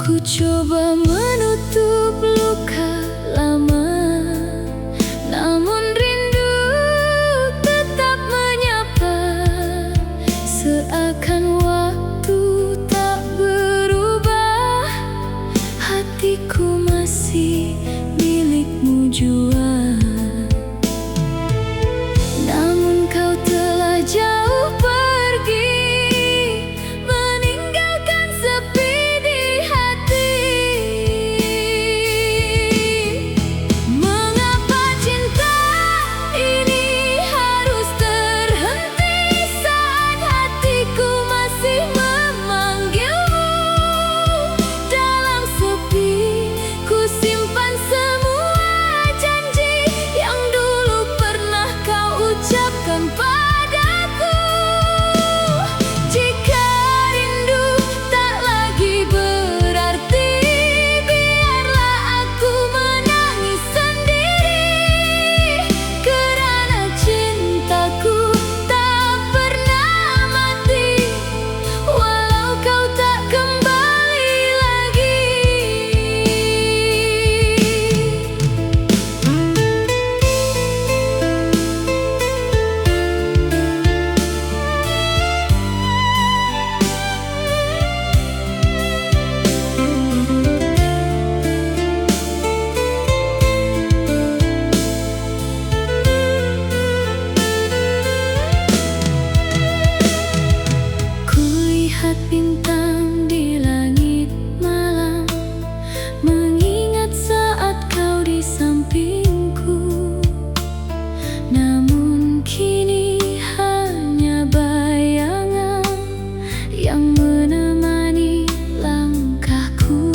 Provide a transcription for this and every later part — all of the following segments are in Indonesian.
Ku coba menutup luka lama, namun rindu tetap menyapa. Seakan waktu tak berubah, hatiku masih milikmu jua. Namun kau telah jauh pergi, meninggalkan sepi di hati. Mengapa cinta ini harus terhenti saat hatiku masih memanggilmu? Dalam sepi ku simpan semua janji yang dulu pernah kau ucapkan padaku. Jika rindu tak lagi berarti, biarlah aku menangis sendiri, kerana cintaku tak pernah mati, walau kau tak kembali lagi. Kulihat bintang di langit malam, mengingat saat kau di sampingku. Namun kini hanya bayangan yang menemani langkahku.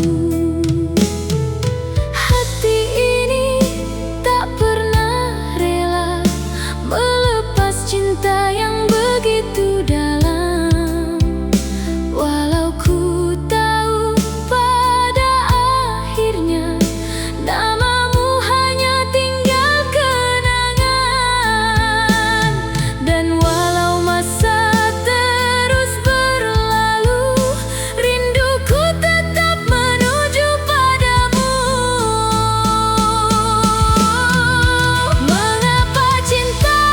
Hati ini tak pernah rela melepas cinta yang begitu dalam, walau ku tahu pada akhirnya namamu hanya tinggal kenangan. Dan walau masa terus berlalu, rinduku tetap menuju padamu. Mengapa cinta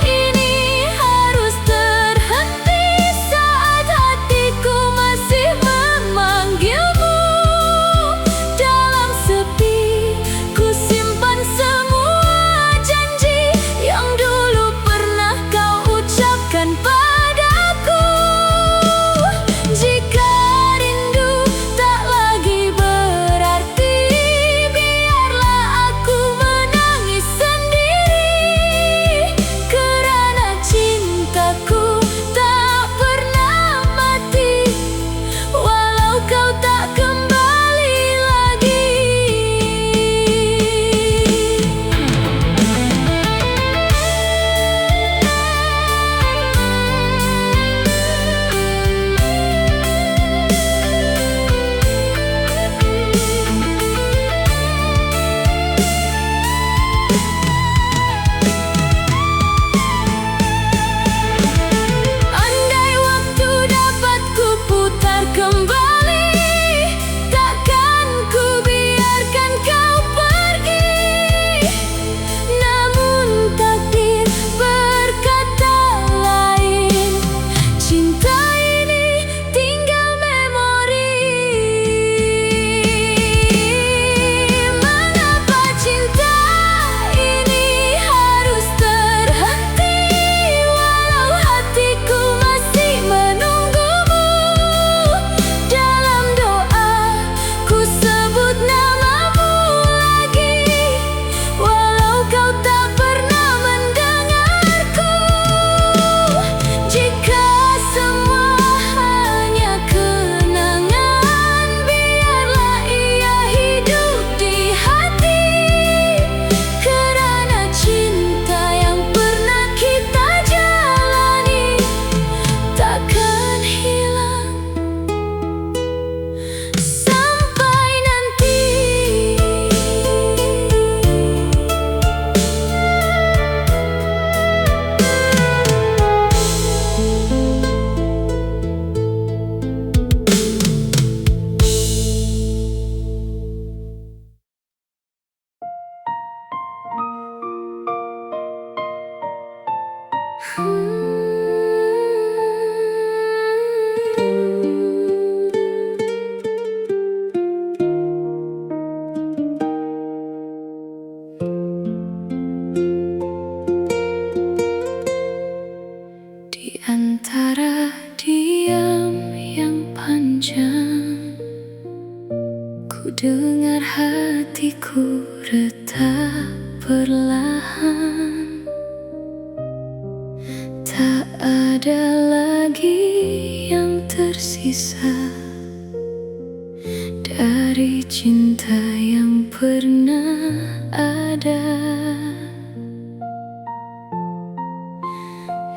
ini harus terhenti saat hatiku masih memanggilmu? Dalam sepi ku simpan semua janji yang dulu pernah kau ucapkan padaku. Jika rindu tak lagi berarti, biarlah aku menangis sendiri, kerana cintaku tak pernah mati, walau kau tak kembali lagi. Andai waktu dapat ku putar kembali, takkan ku biarkan kau pergi. Namun takdir berkata lain, cinta ini tinggal memori. Mengapa cinta ini harus terhenti, walau hatiku masih menunggumu? dengar hatiku retak perlahan. Tak ada lagi yang tersisa dari cinta yang pernah ada.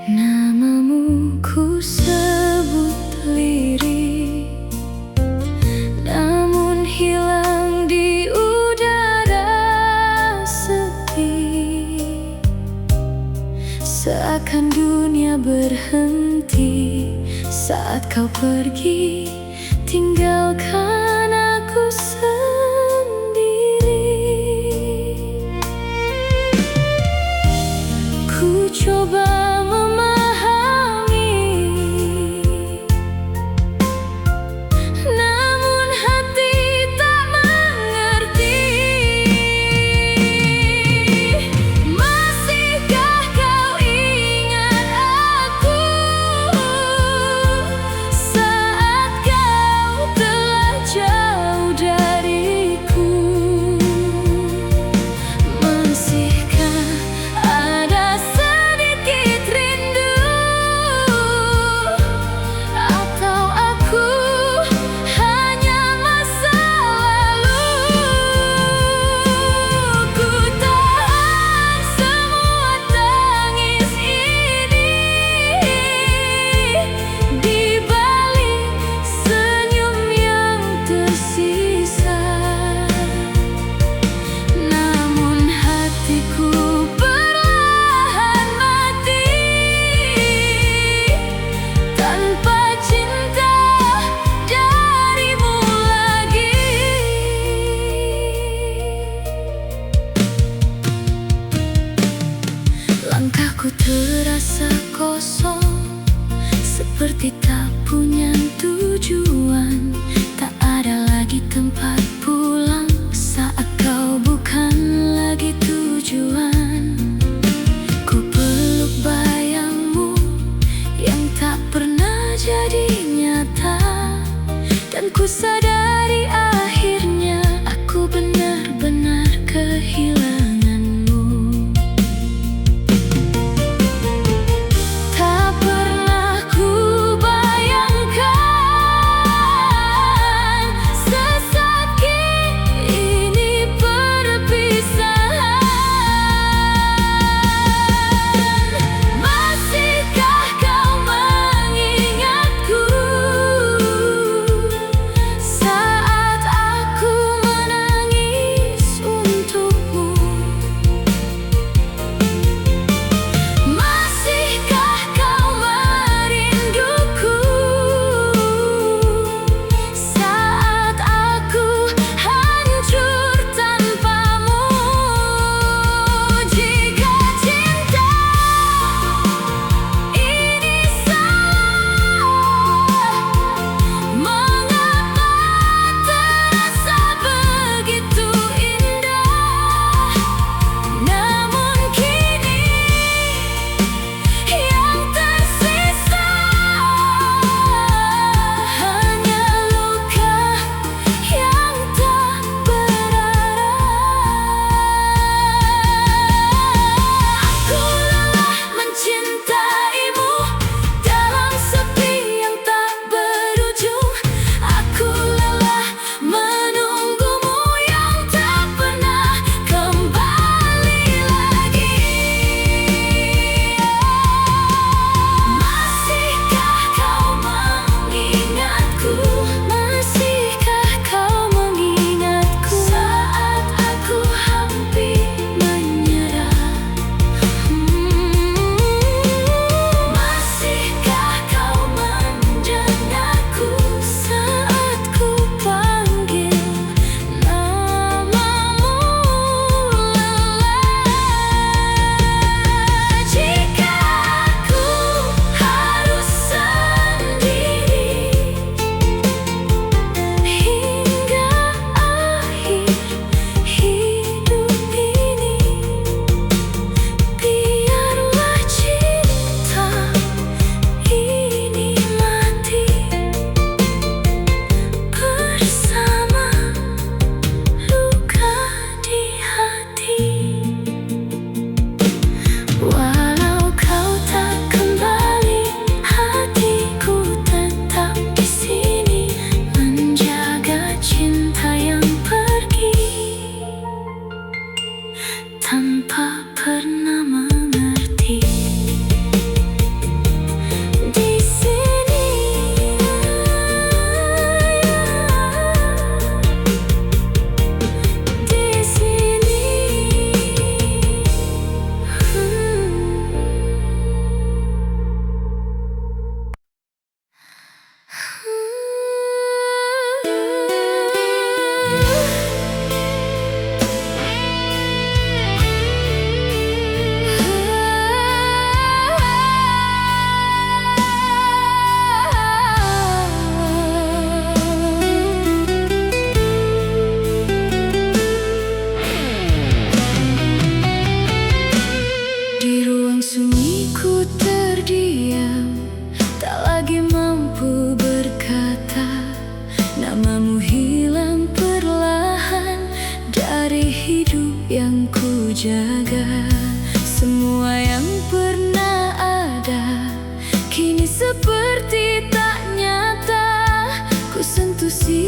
Namamu ku sebut lirih, namun hilang di udara sepi. Seakan dunia berhenti saat kau pergi, tinggalkan aku sendiri. Ku coba memahami, namun hati tak mengerti. Masihkah kau ingat aku saat kau telah jauh dariku? Masihkah ada sedikit rindu, atau aku hanya masa lalu? Ku tahan semua tangis ini di balik senyum yang tersisa. Namun hatiku perlahan mati tanpa cinta darimu lagi. Langkahku terasa kosong, seperti tak punya tujuan. Tak ada lagi tempat pulang saat kau bukan lagi tujuan. Ku peluk bayangmu yang tak pernah jadi nyata, dan ku sadari akhirnya aku benar-benar kehilanganmu. Tak pernah ku bayangkan sesakit ini perpisahan. Masihkah kau mengingatku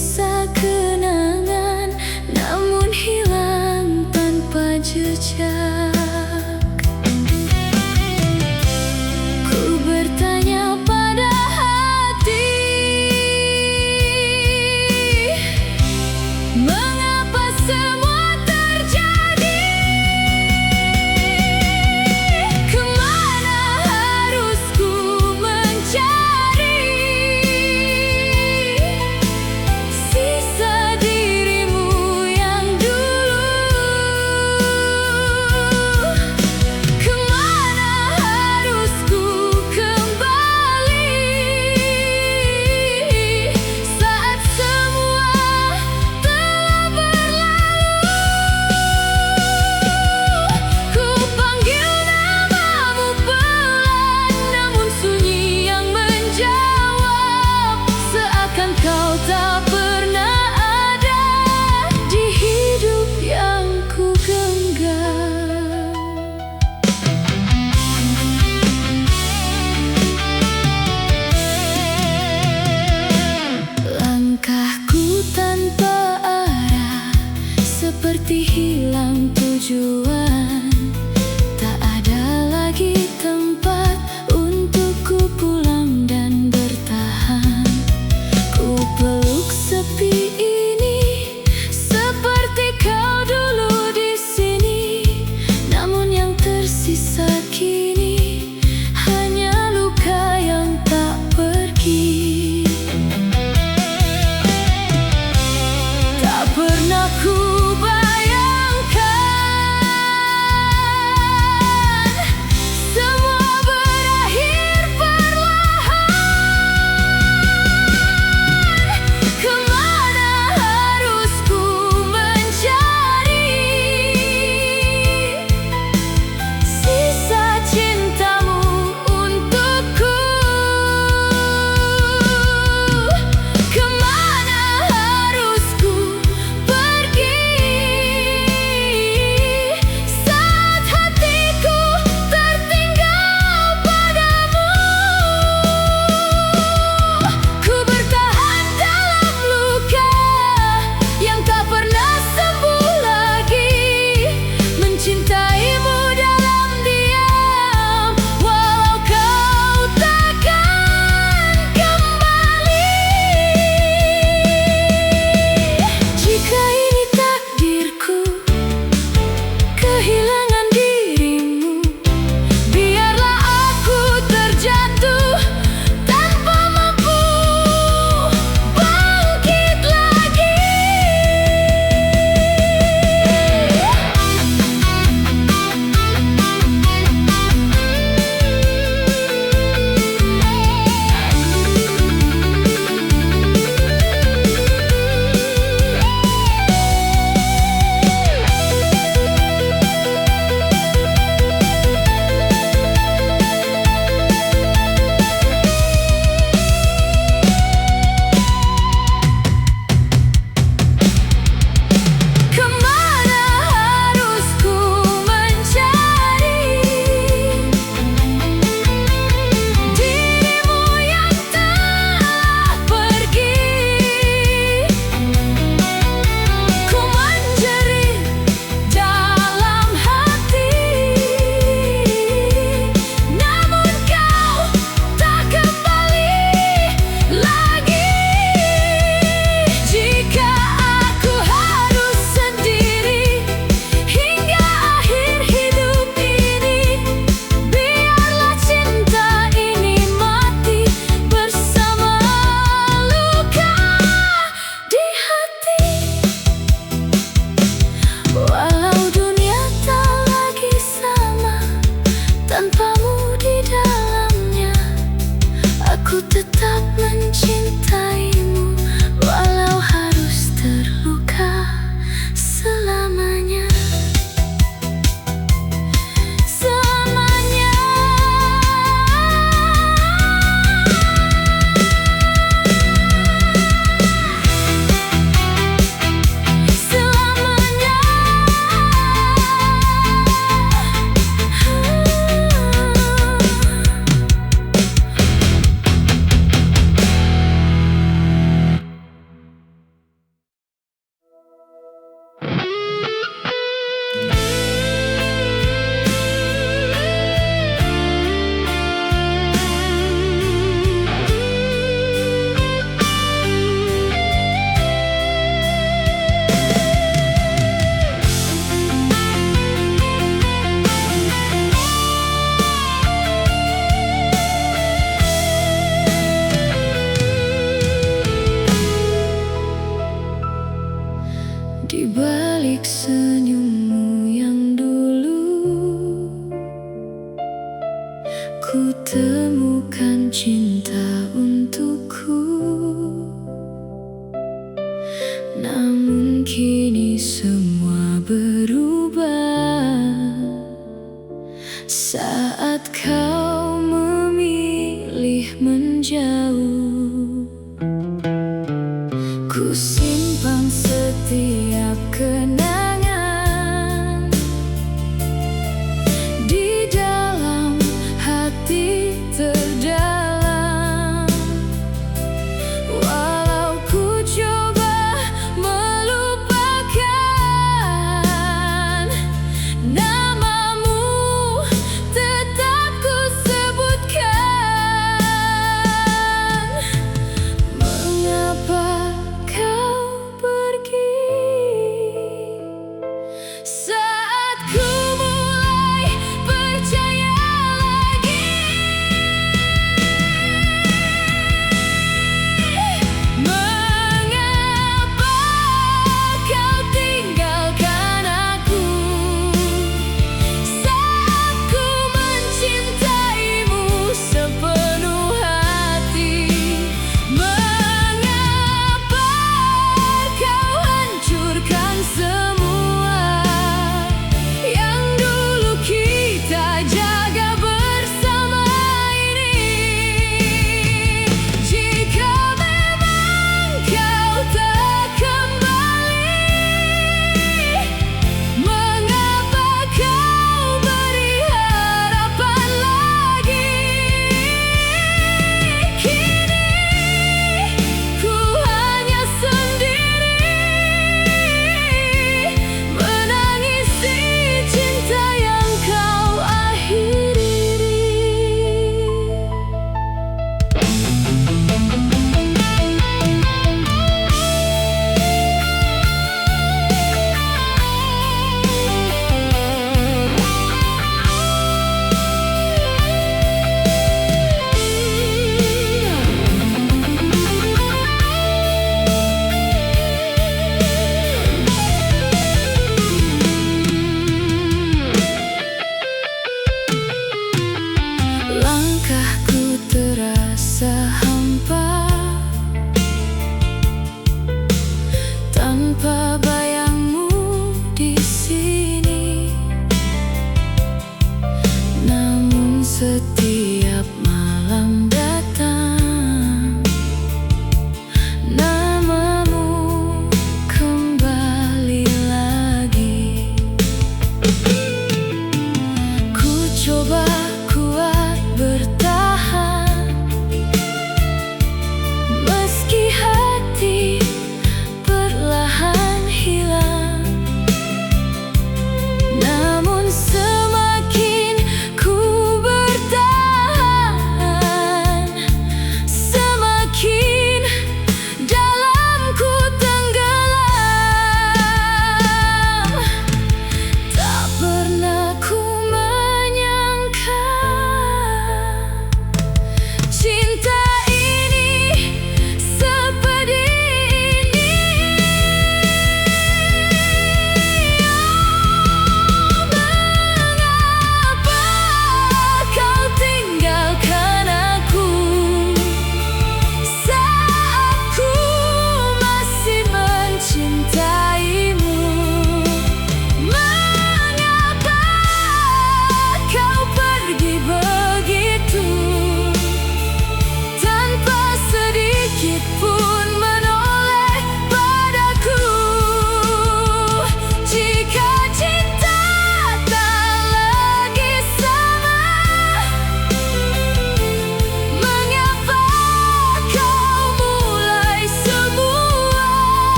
tersisa kenangan, namun hilang tanpa jejak. Ku bertanya pada hati, mengapa semua terjadi? Kemana harus ku mencari sisa dirimu yang dulu? Kemana harus ku kembali saat semua telah berlalu? Ku panggil namamu pelan, namun sunyi yang menjawab, seakan kau tak pernah ada di hidup yang ku genggam. Langkahku tanpa arah, seperti hilang tujuan. Tak ada lagi tempat untuk ku pulang dan bertahan. Ku peluk sepi ini, seperti kau dulu di sini. Namun yang tersisa kini hanya luka yang tak pergi. Tak pernah ku bayangkan Ku simpan setiap kenangan di dalam hati terdalam. Walau ku coba melupakan, namamu tetap ku sebutkan. Mengapa kau pergi?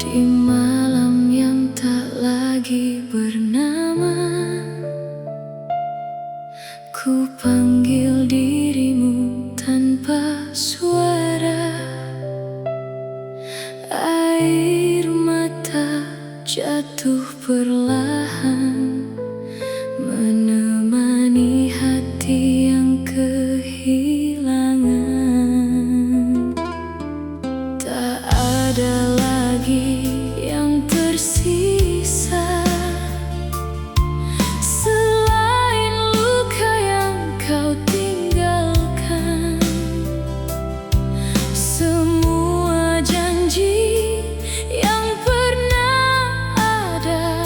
Di malam yang tak lagi bernama, ku panggil dirimu tanpa suara. Air mata jatuh perlahan, menemani hati yang kehilangan. Tak ada lagi yang tersisa selain luka yang kau tinggalkan. Semua janji yang pernah ada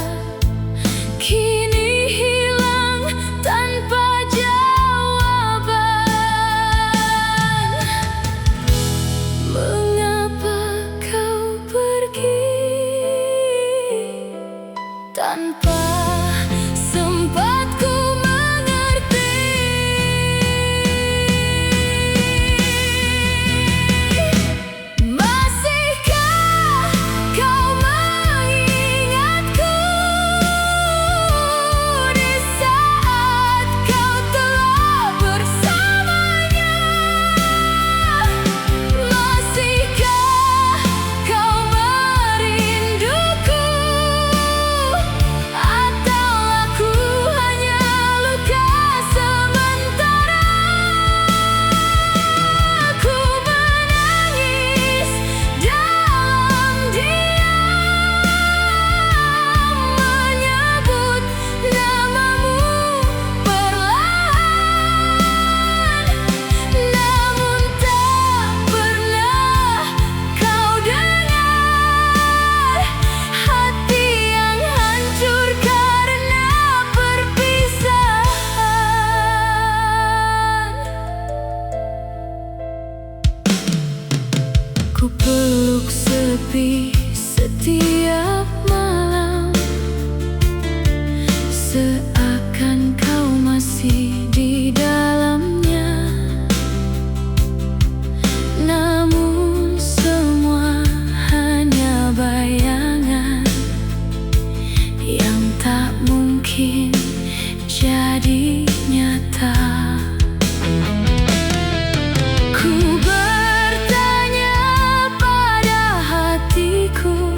kini hilang tanpa jawaban. Mengapa kau pergi tanpa sempat ku mengerti? Masihkah kau mengingatku di saat kau telah bersamanya? Masihkah kau merinduku, atau aku hanya luka sementara? Ku menangis dalam diam, menyebut namamu perlahan, namun tak pernah kau dengar. Hati yang hancur karena perpisahan. Ku peluk sepi setiap malam, seakan kau masih di dalamnya. Namun semua hanya bayangan yang tak mungkin jadi nyata. Ku bertanya pada hatiku,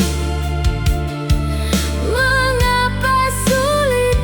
mengapa sulit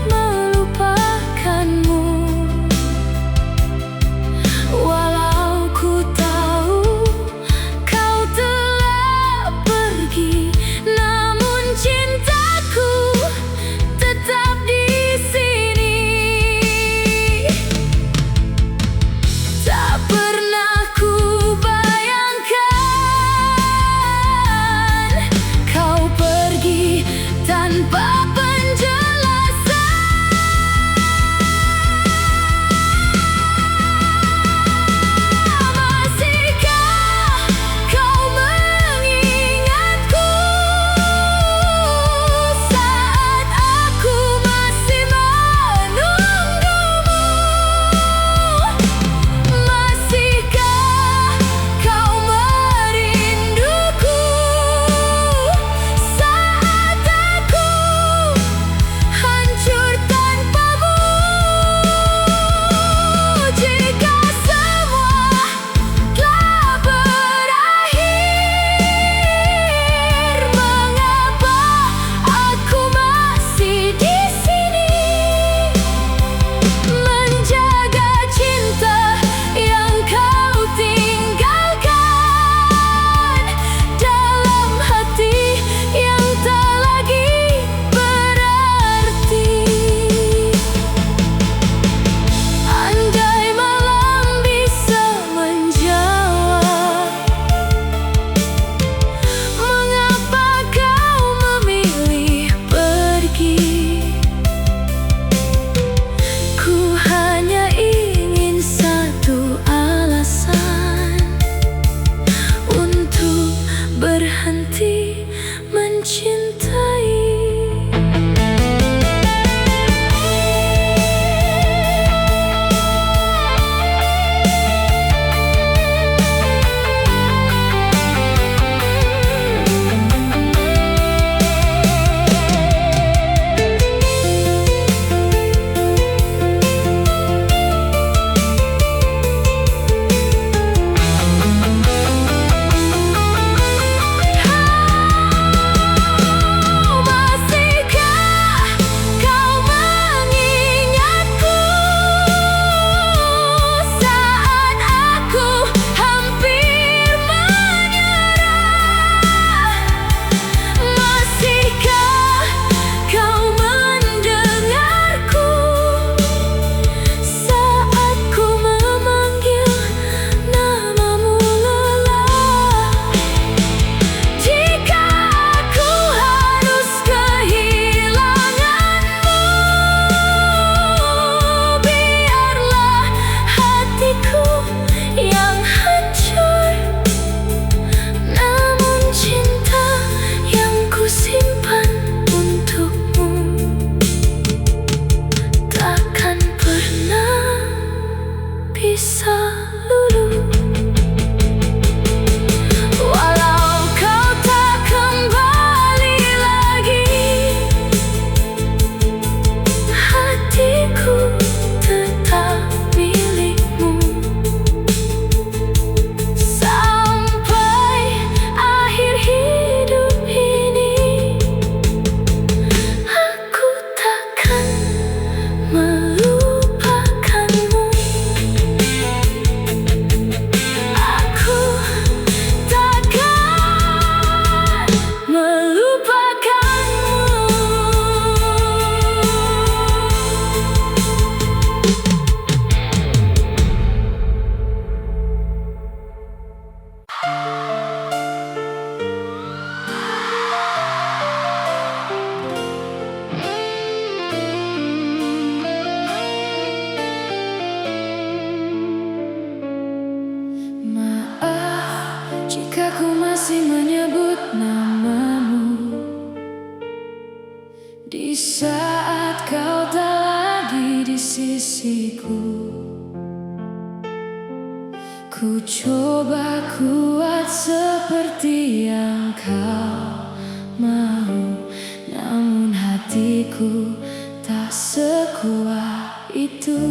ku tak sekuat itu.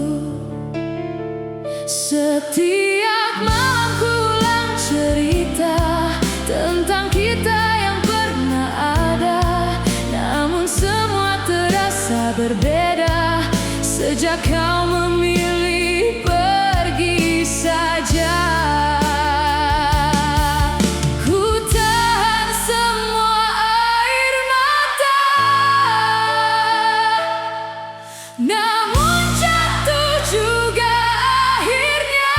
Setiap malam ku ulang cerita tentang kita yang pernah ada, namun semua terasa berbeda sejak kau memilih pergi saja. Ku tahan semua air mata, namun jatuh juga akhirnya.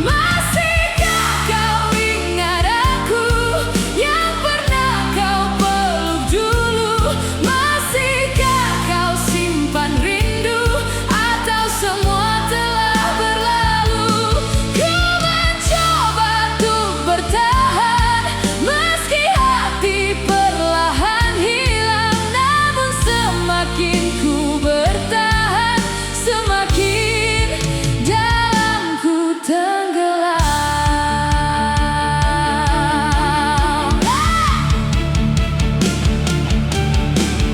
Masihkah kau ingat aku yang pernah kau peluk dulu? Masihkah kau simpan rindu atau semua telah berlalu? Ku mencoba untuk bertahan meski hati perlahan hilang, namun semakin ku bertahan semakin dalamku tenggelam.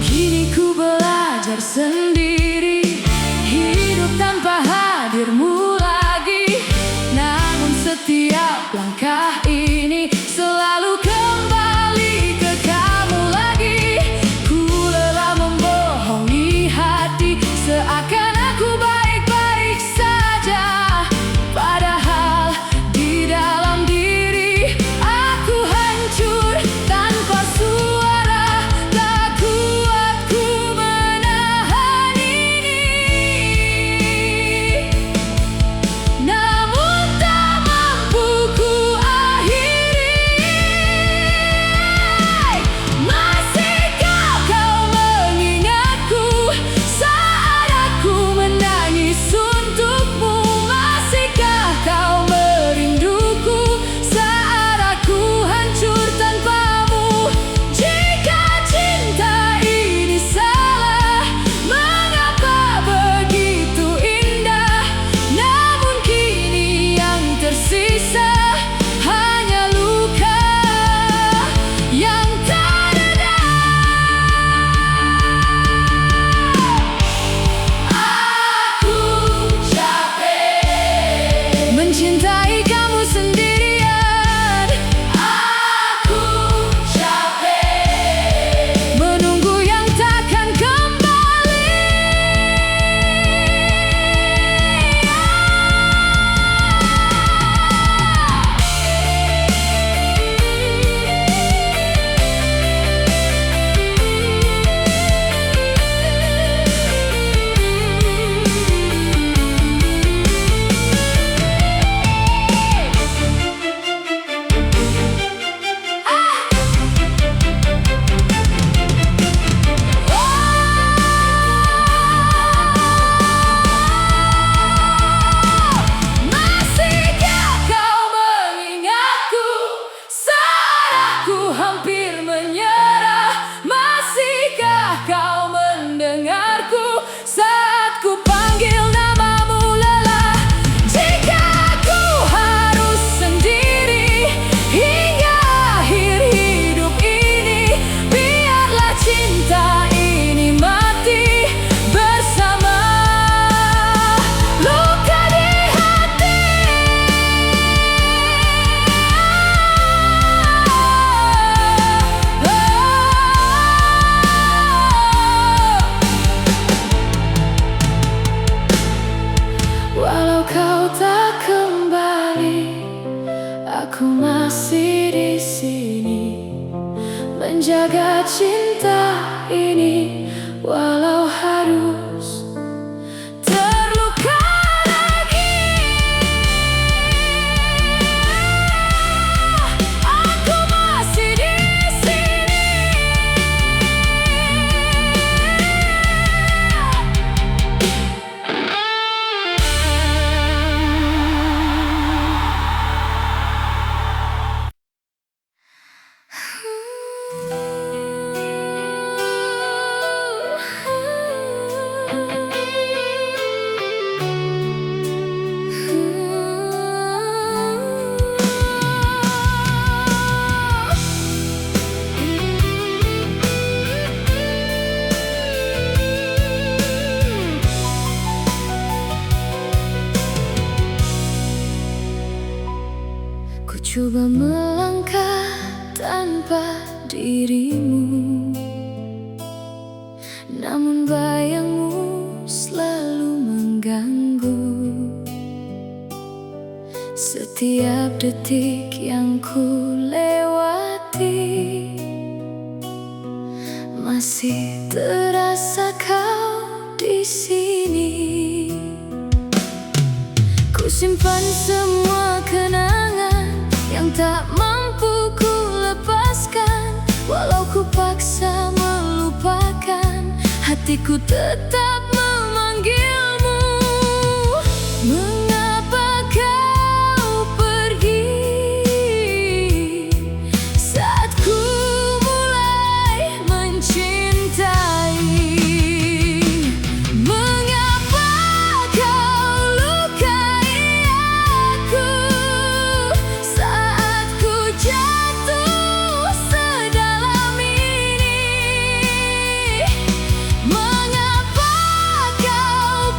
Kini ku belajar sendiri, hidup tanpa hadirmu lagi. Namun setiap langkah ini selalu kembali ke kamu lagi. Ku lelah membohongi hati seakan aku baik-baik saja, padahal di dalam diri aku hancur tanpa suara. Tak kuat ku menahan ini, namun tak mampu ku akhiri. Masihkah kau mengingatku saat aku menangis untukmu? Masihkah kau merinduku saat aku hancur tanpamu? Jika cinta ini salah, mengapa begitu indah? Namun kini yang tersisa hanya luka yang tak reda. Aku capek mencintai kamu sendirian. Aku capek menunggu yang takkan kembali. Masihkah kau mengingatku saat aku hampir menyerah? Masihkah kau mendengarku saat ku panggil namamu lelah? Jika aku harus sendiri hingga akhir hidup ini, biarlah cinta ini mati bersama luka di hati. Walau kau tak kembali, aku masih di sini menjaga cinta ini, walau harus terluka lagi. Aku masih di sini. Ku coba melangkah tanpa dirimu, namun bayangmu selalu mengganggu. Setiap detik yang ku lewati, masih terasa kau di sini. Ku simpan semua kenangan yang tak mampu ku lepaskan. Walau ku paksa melupakan, hatiku tetap memanggilmu. Mengapa kau pergi saat ku mulai mencintai? Mengapa kau lukai aku saat ku jatuh sedalam ini? Mengapa kau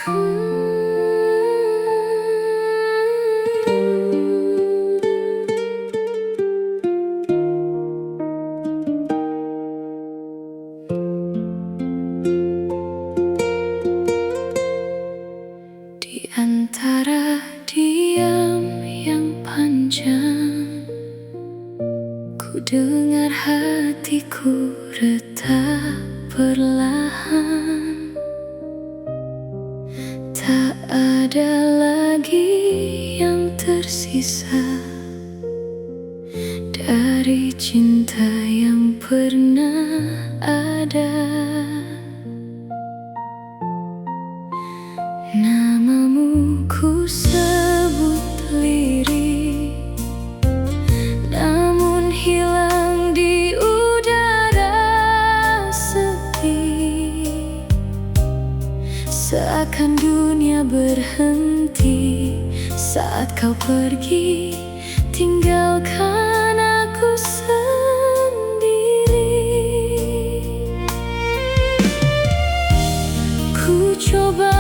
Di antara diam yang panjang, ku dengar hatiku retak perlahan. Tak ada lagi yang tersisa dari cinta yang pernah ada. Namamu ku sebut lirih, namun hilang di udara sepi. Seakan dunia berhenti saat kau pergi, tinggalkan aku sendiri. Ku coba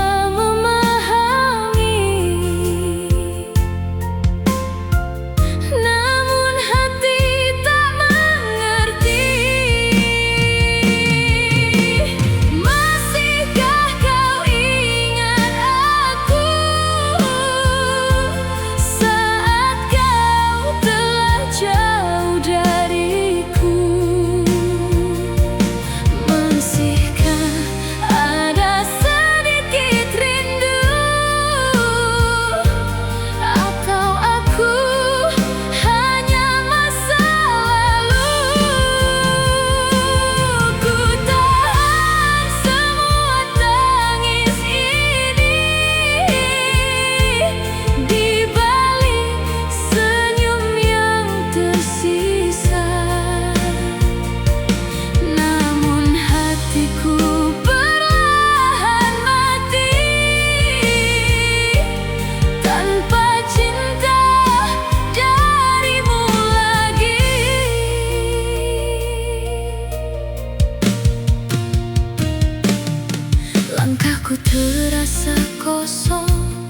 langkahku terasa kosong,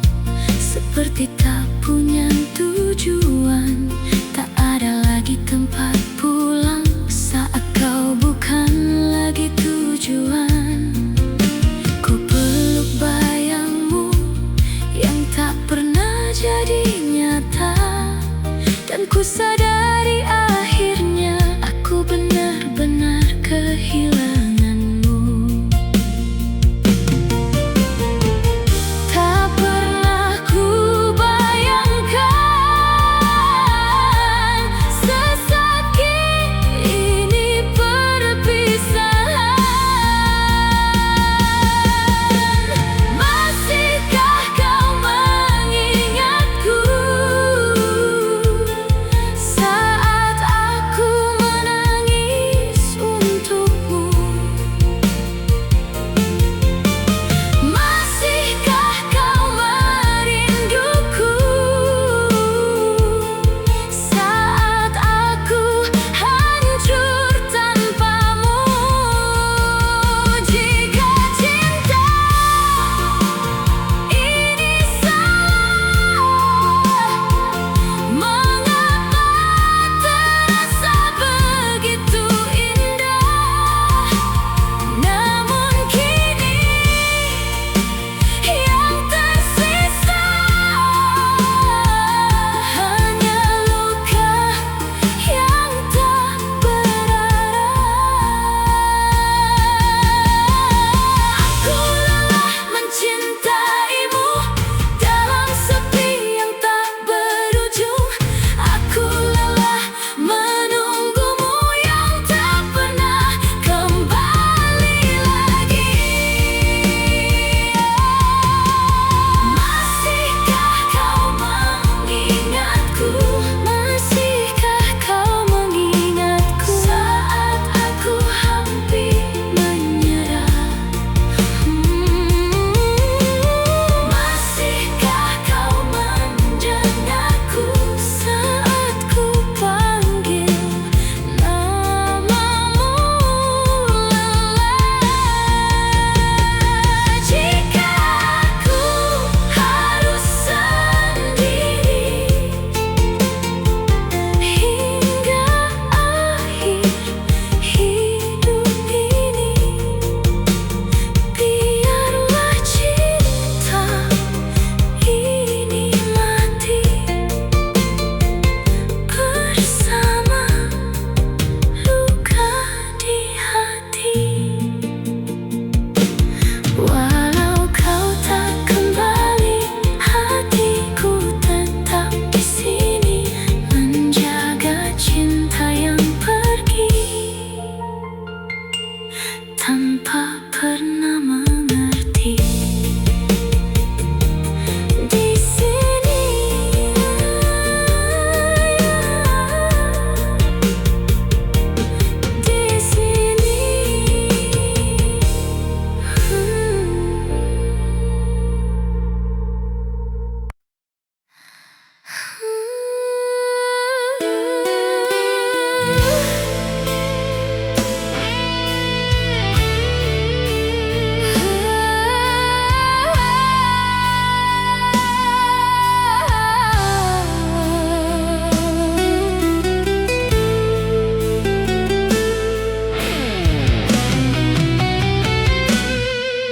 seperti tak punya tujuan. Tak ada lagi tempat pulang saat kau bukan lagi tujuan. Ku peluk bayangmu yang tak pernah jadi nyata, dan ku sadari akhirnya aku benar-benar kehilangan. Sesat tanpa pernah mengerti. Di sini, di sini,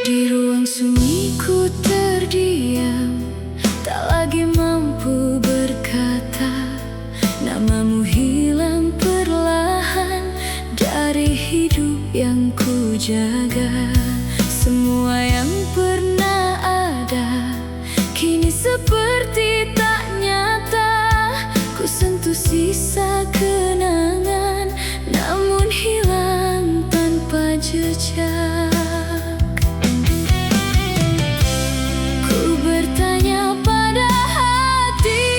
di ruang sunyiku terdiam, tak lagi mampu berkata. Namamu hilang perlahan dari hidup yang ku jaga. Semua yang pernah ada kini seperti tak nyata. Ku sentuh sisa kenangan, namun hilang tanpa jejak. Ku bertanya pada hati,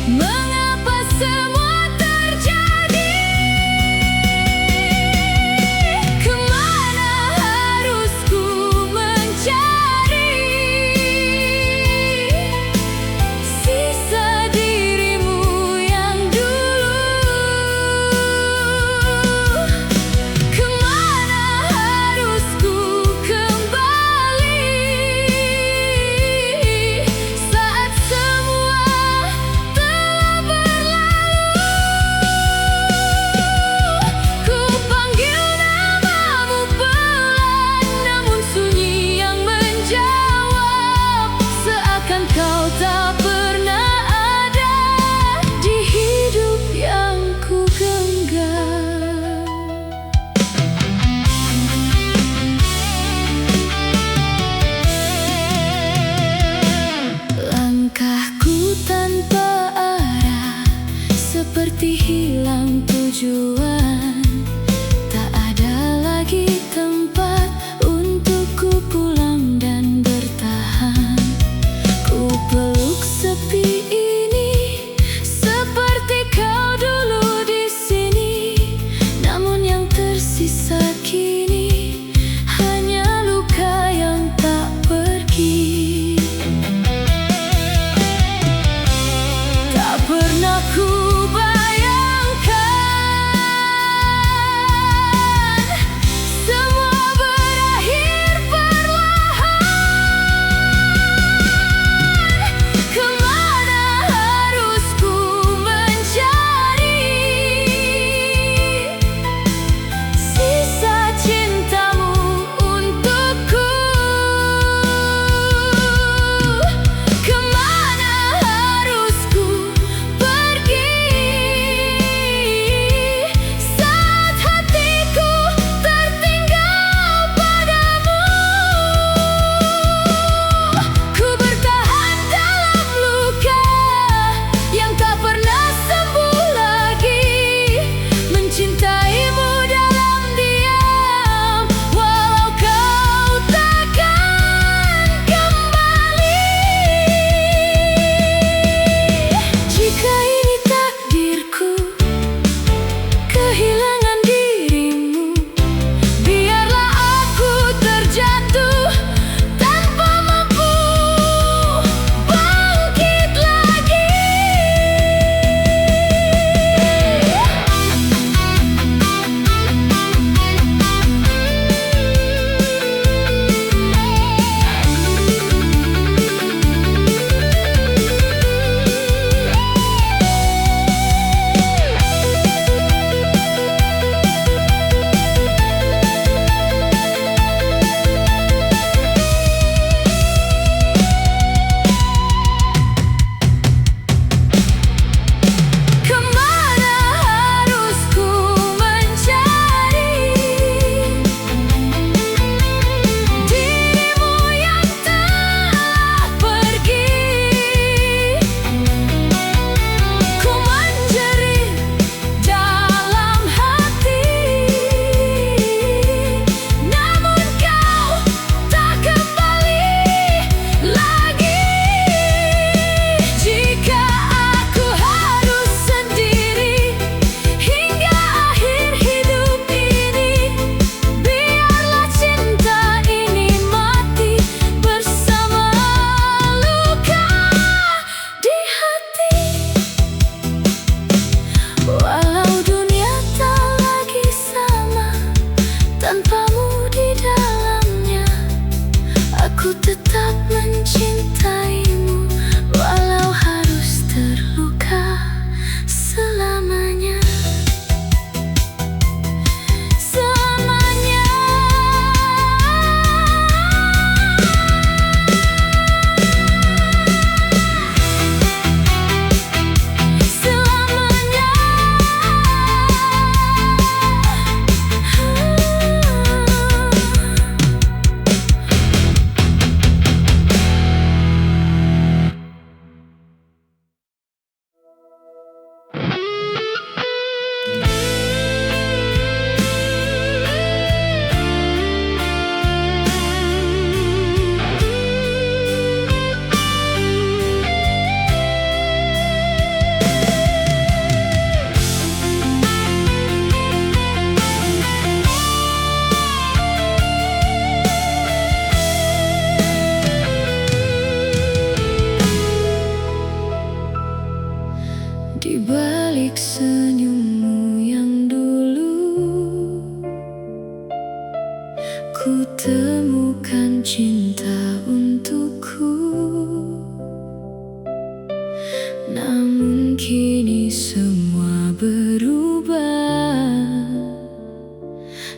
mengapa semua terjadi? Kemana harus ku mencari sisa dirimu yang dulu?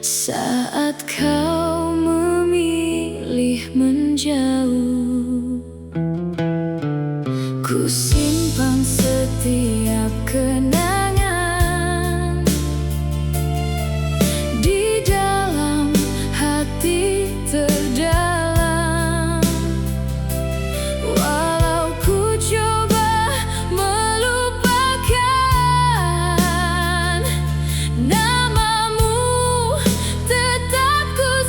Saat kau memilih menjauh, ku simpan setiap kenangan di dalam hati terdalam. Walau ku coba melupakan, namamu tetap ku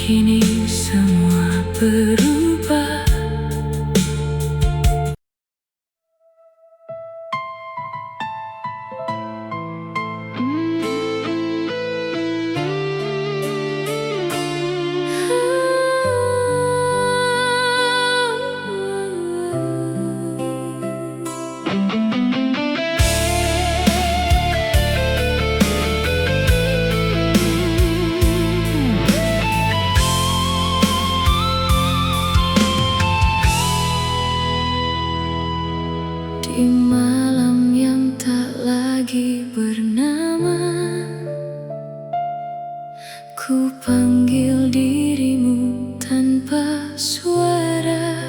kini semua berubah. Di malam yang tak lagi bernama, ku panggil dirimu tanpa suara.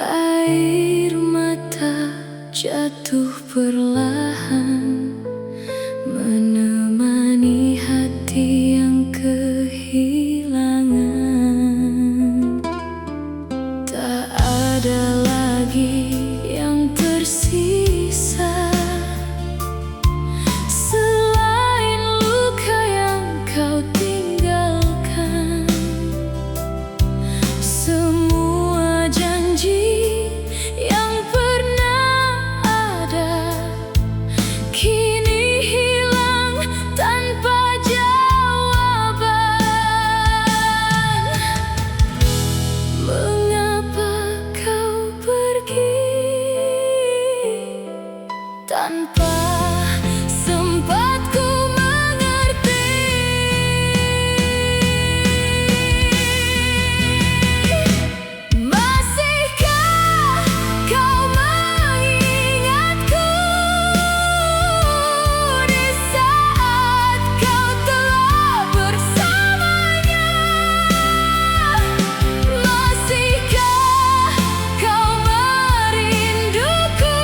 Air mata jatuh perlahan, menemani hati yang kehilangan. Tak ada lagi yang tersisa selain luka yang kau tinggalkan. Semua janji yang pernah ada kini hilang tanpa jawaban. Mengapa kau pergi tanpa sempat ku mengerti? Masihkah kau mengingatku di saat kau telah bersamanya? Masihkah kau merinduku,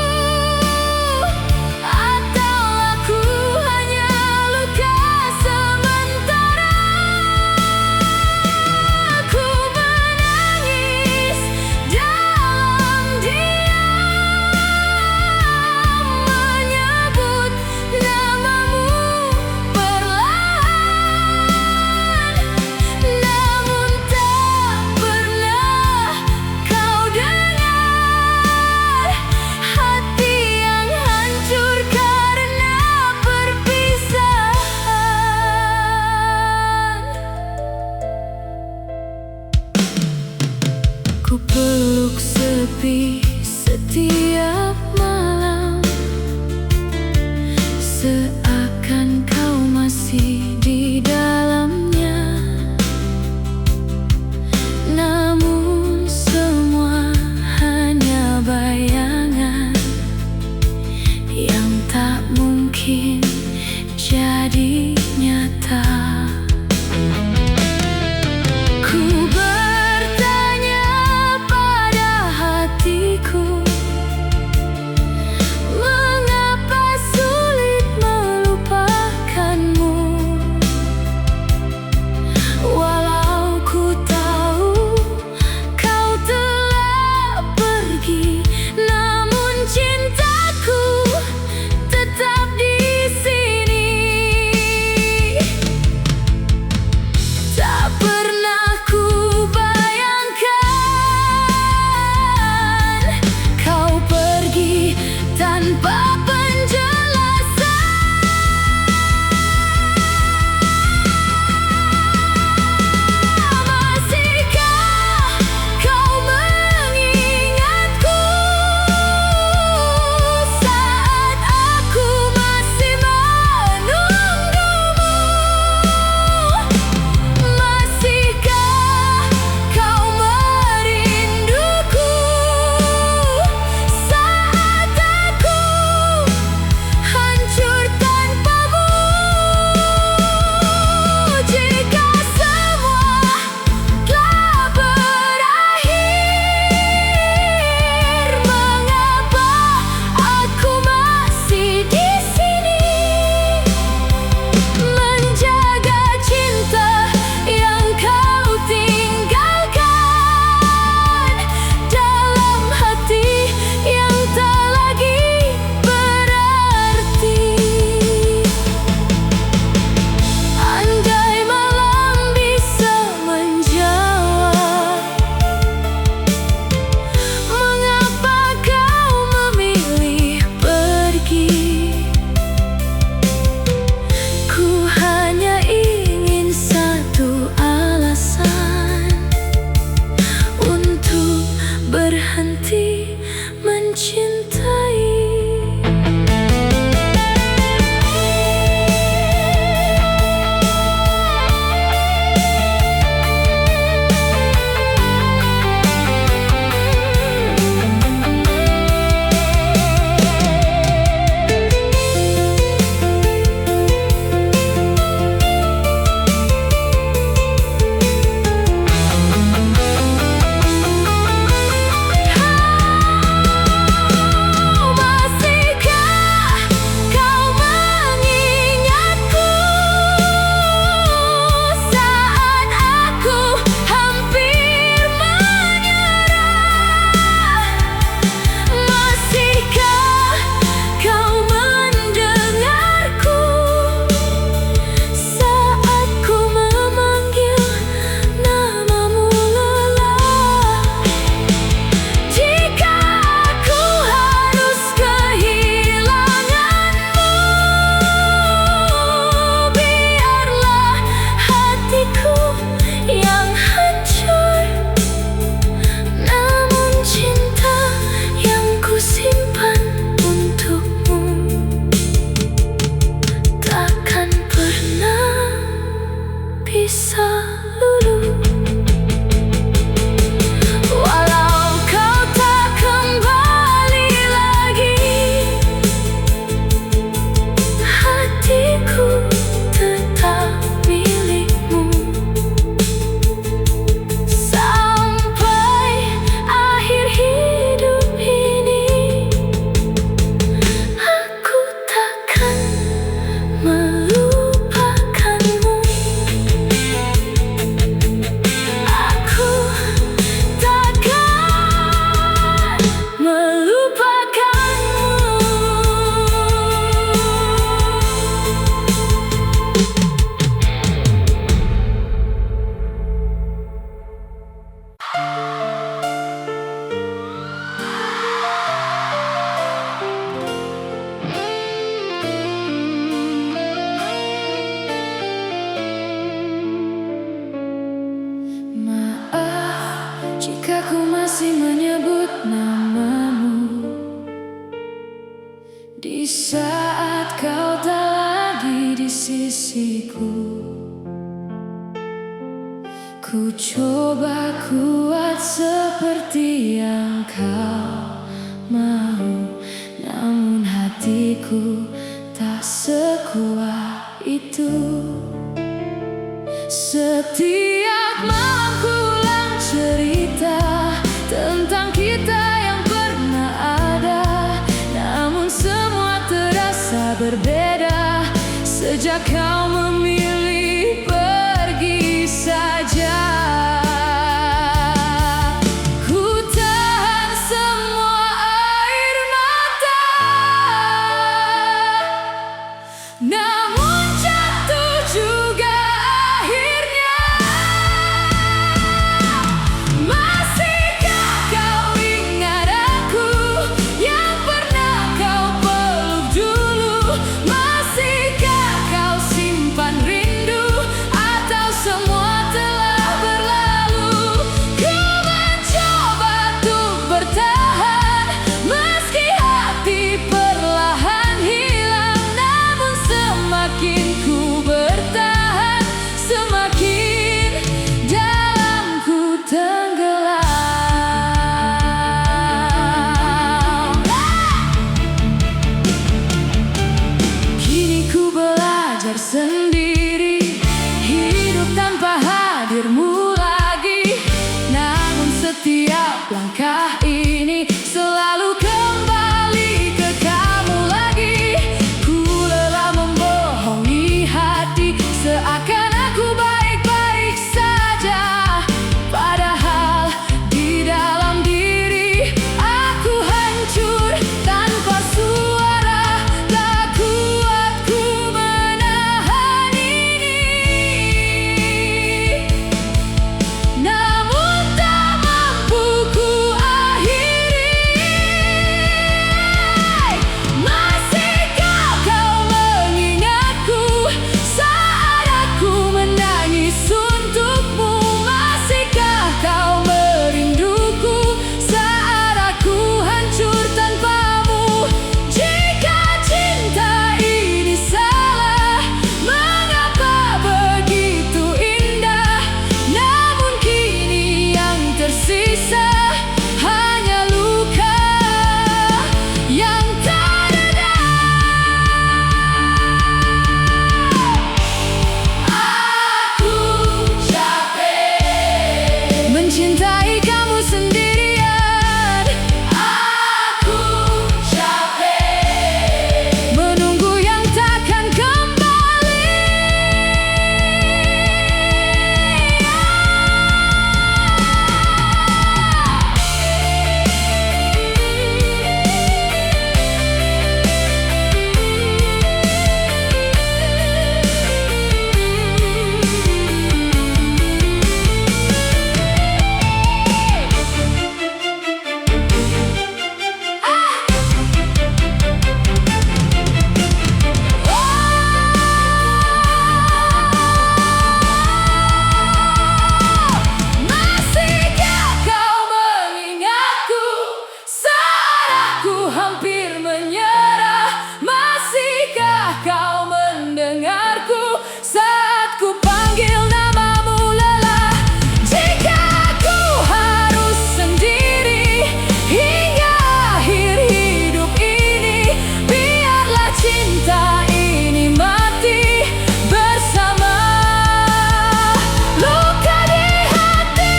atau aku hanya luka sementara? Ku menangis dalam diam, menyebut namamu perlahan, namun tak pernah kau dengar. Hati yang hancur karena perpisahan. Ku peluk sepi setiap malam, seakan kau masih di dalamnya. Namun semua hanya bayangan yang tak mungkin jadi nyata. Ku bertanya pada hatiku, mengapa sulit melupakan? Ku coba kuat seperti yang kau mau, namun hatiku tak sekuat itu. Setiap malam ku ulang cerita tentang kita yang pernah ada, namun semua terasa berbeda sejak kau memilih pergi saja. Ku tahan semua air mata, namun jatuh juga akhirnya. Masihkah kau ingat aku yang pernah kau peluk dulu? Masihkah kau simpan rindu, atau semua telah berlalu? Ku mencoba untuk bertahan meski hati perlahan hilang, namun semakin ku bertahan, semakin dalam ku tenggelam. Kini ku belajar sendiri, hidup tanpa hadirmu lagi. Namun setiap langkah ini selalu kembali ke kamu lagi. Ku lelah membohongi hati, seakan aku baik-baik saja, padahal di dalam diri aku hancur tanpa suara. Tak kuat ku menahan ini, namun tak mampu ku akhiri. Masihkah kau mengingatku saat aku menangis untukmu? Masihkah kau merinduku saat aku hancur tanpamu? Jika cinta ini salah, mengapa begitu indah? Namun kini yang tersisa hanya luka yang tak reda. Aku capek mencintai kamu sendirian. Aku capek menunggu yang takkan kembali. Masihkah kau mengingatku saat aku hampir menyerah? Masihkah kau mendengarku saat ku panggil namamu lelah? Jika aku harus sendiri hingga akhir hidup ini, biarlah cinta ini mati bersama luka di hati.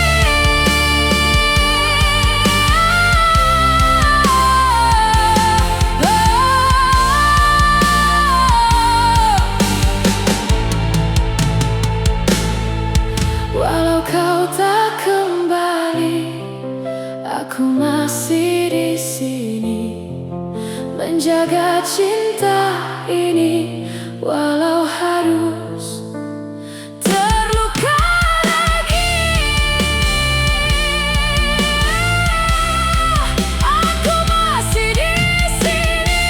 Walau kau tak kembali, aku masih di sini menjaga cinta ini, walau harus terluka lagi. Aku masih di sini.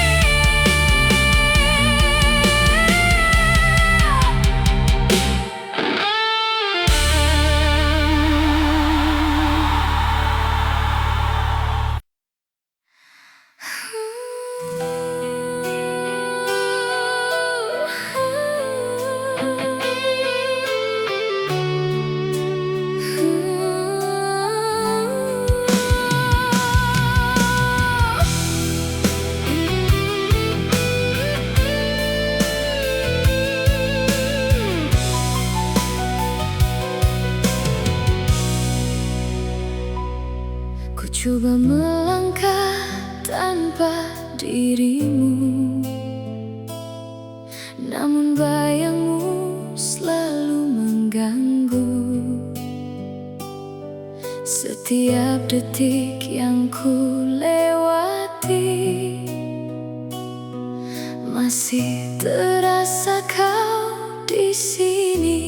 coba melangkah tanpa dirimu, namun bayangmu selalu mengganggu. Setiap detik yang ku lewati masih terasa kau di sini.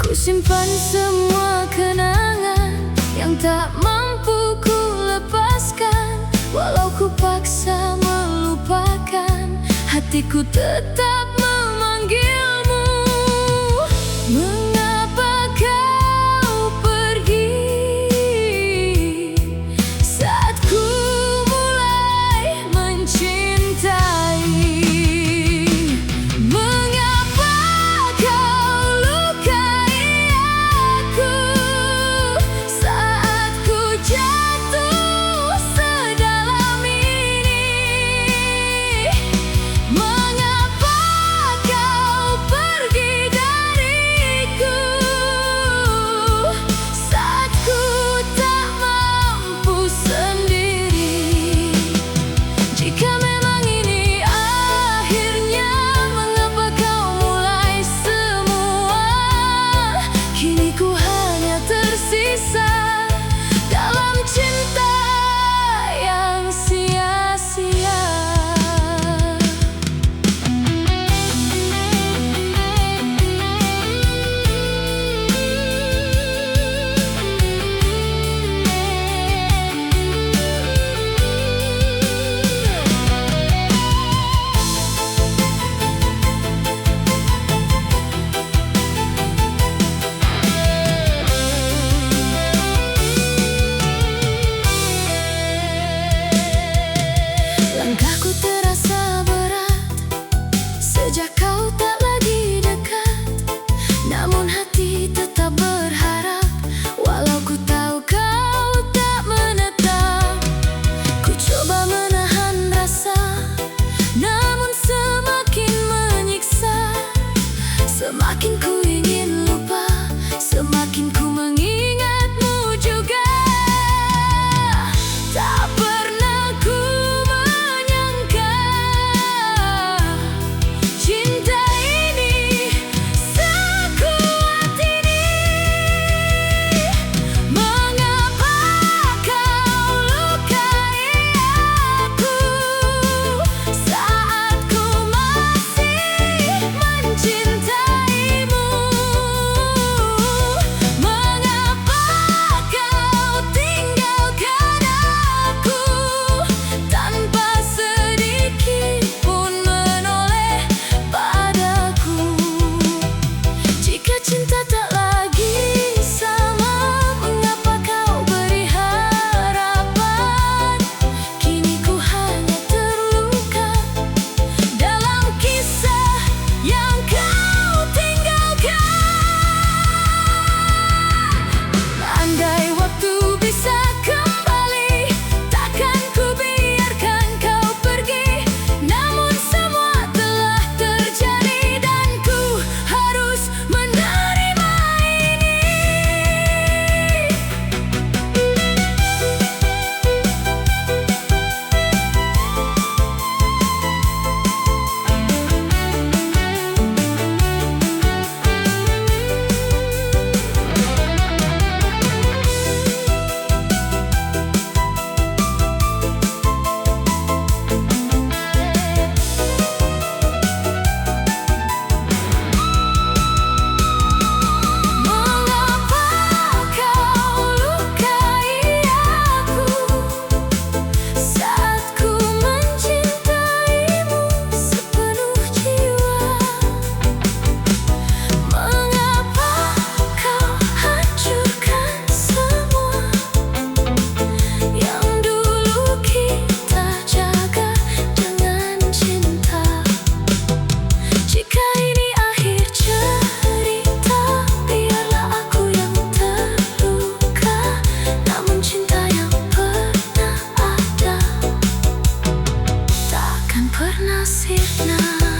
Ku simpan semua kenangan yang tak mampu ku lepaskan. Walau ku paksa melupakan, hatiku tetap memanggilmu. Mengapa kau pergi saat ku mulai mencintai? Mengapa kau lukai aku saat ku jatuh sedalam ini? Mengapa kau pergi dariku saat ku tak mampu sendiri? Jika memang ini akhirnya, mengapa kau mulai semua? Kini ku hanya tersisa dalam cinta yang sia-sia. Langkahku terasa berat sejak kau tak lagi dekat, namun hati tetap berharap. Walau ku tahu kau tak menetap, ku coba menahan rasa, namun semakin menyiksa. Semakin ku ingin lupa, semakin ku mengingatmu juga. Tak pernah ku menyangka cinta ini sekuat ini. Mengapa kau lukai aku saat ku masih mencintaimu? Mengapa kau tinggalkan aku tanpa sedikit pun menoleh padaku? Jika cinta tak lagi sama, mengapa kau beri harapan? Kini ku hanya terluka dalam kisah yang kau tinggalkan. Andai waktu bisa kembali, takkan ku biarkan kau pergi. Namun semua telah terjadi dan ku harus menerima ini. Mengapa kau lukai aku saat ku mencintaimu sepenuh jiwa? Mengapa kau hancurkan semua yang dulu kita jaga dengan cinta? Jika ini akhir cerita, biarlah aku yang terluka, namun cinta yang pernah ada takkan pernah sirna.